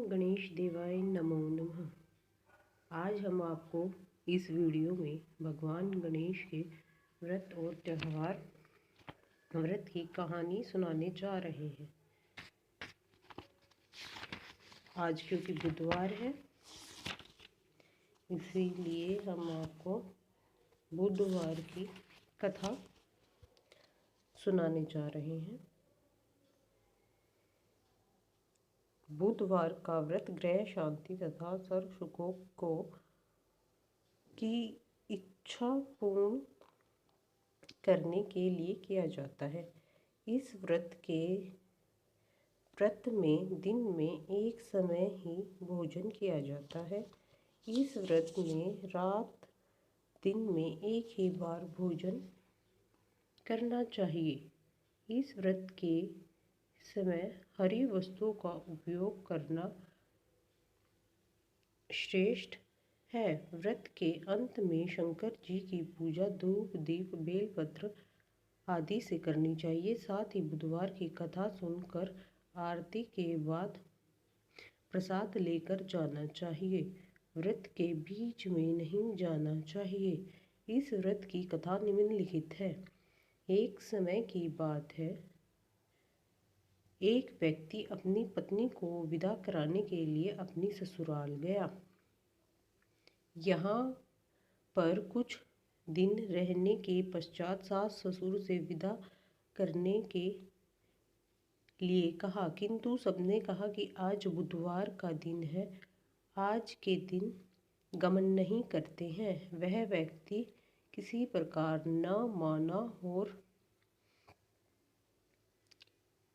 गणेश देवाय नमो नमः। आज हम आपको इस वीडियो में भगवान गणेश के व्रत और त्यौहार व्रत की कहानी सुनाने जा रहे हैं। आज क्योंकि बुधवार है, इसीलिए हम आपको बुधवार की कथा सुनाने जा रहे हैं। बुधवार का व्रत ग्रह शांति तथा सर्व सुखों की इच्छा पूर्ण करने के लिए किया जाता है। इस व्रत में दिन में एक समय ही भोजन किया जाता है। इस व्रत में रात दिन में एक ही बार भोजन करना चाहिए। इस व्रत के समय हरी वस्तुओं का उपयोग करना श्रेष्ठ है। व्रत के अंत में शंकर जी की पूजा धूप दीप बेलपत्र आदि से करनी चाहिए। साथ ही बुधवार की कथा सुनकर आरती के बाद प्रसाद लेकर जाना चाहिए। व्रत के बीच में नहीं जाना चाहिए। इस व्रत की कथा निम्नलिखित है। एक समय की बात है, एक व्यक्ति अपनी पत्नी को विदा कराने के लिए अपनी ससुराल गया। यहाँ पर कुछ दिन रहने के पश्चात सास ससुर से विदा करने के लिए कहा, किंतु सबने कहा कि आज बुधवार का दिन है, आज के दिन गमन नहीं करते हैं। वह व्यक्ति किसी प्रकार न माना और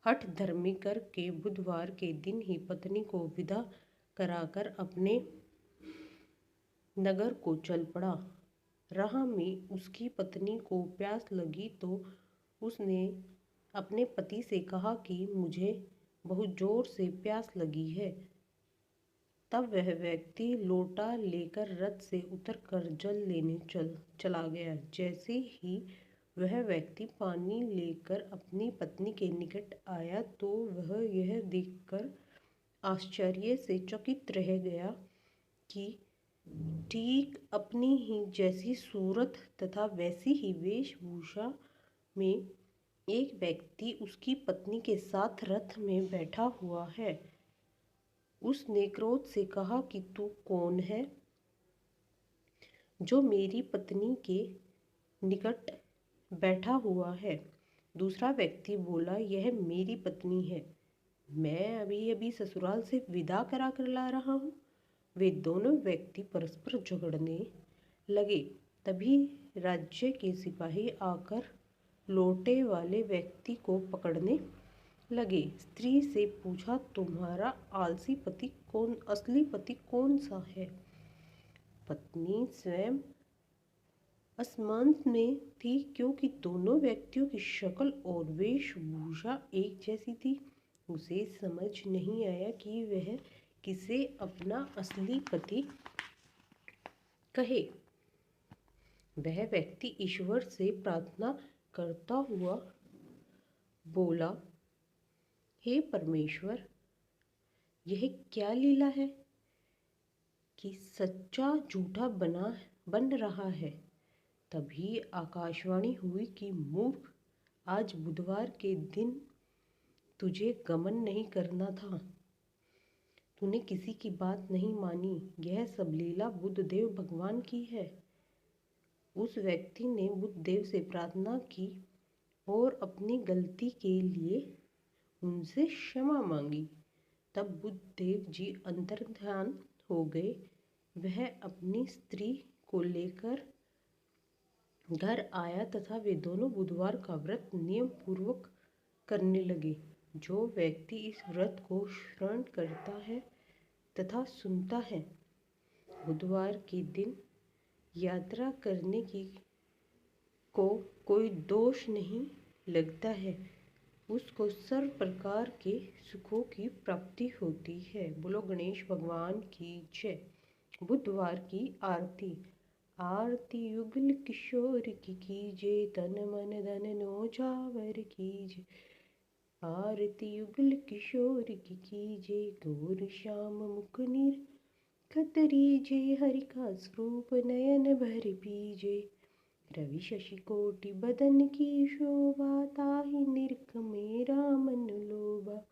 हठ धर्मी करके बुधवार के दिन ही पत्नी को विदा कराकर अपने नगर को चल पड़ा। राह में उसकी पत्नी को प्यास लगी तो उसने अपने पति से कहा कि मुझे बहुत जोर से प्यास लगी है। तब वह व्यक्ति लोटा लेकर रथ से उतरकर जल लेने चला गया। जैसे ही वह व्यक्ति पानी लेकर अपनी पत्नी के निकट आया तो वह यह देखकर आश्चर्य से चकित रह गया कि ठीक अपनी ही जैसी सूरत तथा वैसी ही वेशभूषा में एक व्यक्ति उसकी पत्नी के साथ रथ में बैठा हुआ है। उसने क्रोध से कहा कि तू कौन है जो मेरी पत्नी के निकट बैठा हुआ है? दूसरा व्यक्ति बोला, यह मेरी पत्नी है, मैं अभी अभी ससुराल से विदा करा कर ला रहा हूँ। वे दोनों व्यक्ति परस्पर झगड़ने लगे। तभी राज्य के सिपाही आकर लोटे वाले व्यक्ति को पकड़ने लगे। स्त्री से पूछा, तुम्हारा आलसी पति कौन, असली पति कौन सा है? पत्नी स्वयं असमंजस में थी, क्योंकि दोनों व्यक्तियों की शक्ल और वेशभूषा एक जैसी थी। उसे समझ नहीं आया कि वह किसे अपना असली पति कहे। वह व्यक्ति ईश्वर से प्रार्थना करता हुआ बोला, हे परमेश्वर, यह क्या लीला है कि सच्चा झूठा बन रहा है। तभी आकाशवाणी हुई कि मूर्ख, आज बुधवार के दिन तुझे गमन नहीं करना था, तूने किसी की बात नहीं मानी। यह सब लीला बुद्धदेव भगवान की है। उस व्यक्ति ने बुद्धदेव से प्रार्थना की और अपनी गलती के लिए उनसे क्षमा मांगी। तब बुद्धदेव जी अंतर्ध्यान हो गए। वह अपनी स्त्री को लेकर घर आया तथा वे दोनों बुधवार का व्रत नियम पूर्वक करने लगे। जो व्यक्ति इस व्रत को श्रवण करता है तथा सुनता है, बुधवार के दिन यात्रा करने को कोई दोष नहीं लगता है, उसको सर्व प्रकार के सुखों की प्राप्ति होती है। बोलो गणेश भगवान की जय। बुधवार की आरती। आरती युगल किशोर की कीजे, तन मन धन न्योछावर कीजे। आरती युगल किशोर की कीजे, गौर श्याम मुख नीर खतरीजे, हरि का स्वरूप नयन भर पीजे। रवि शशि कोटि बदन की शोभा, ताहि निरख मेरा मन लोभा।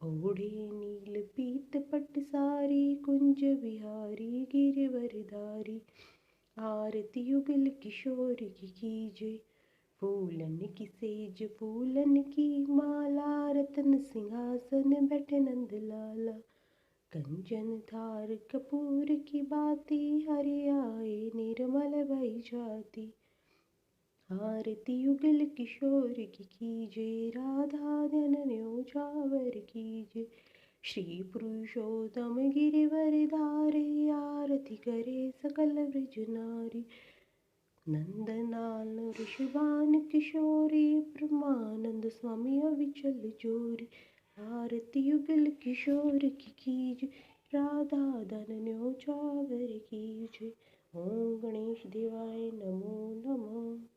ओढ़े नील पीत पट सारी, कुंज बिहारी गिरवरधारी। आरती युगल किशोर की कीजे, फूलन की सेज फूलन की माला, रतन सिंहासन बैठे नंद लाला। कंचन थार कपूर की बाती, हरि आए निर्मल भई जाती। आरती युगल किशोर की कीजे, राधा धन न्योछावर कीजे। श्री पुरुषोत्तम गिरिवर धारे, आरती करे सकल ब्रज नारी। नंदलाल ऋषभान किशोरी, ब्रह्मानंद स्वामी अविचल जोरी। आरती युगल किशोर की कीजे, राधा धन न्योछावर कीजे। ओम गणेश देवाय नमो नमः।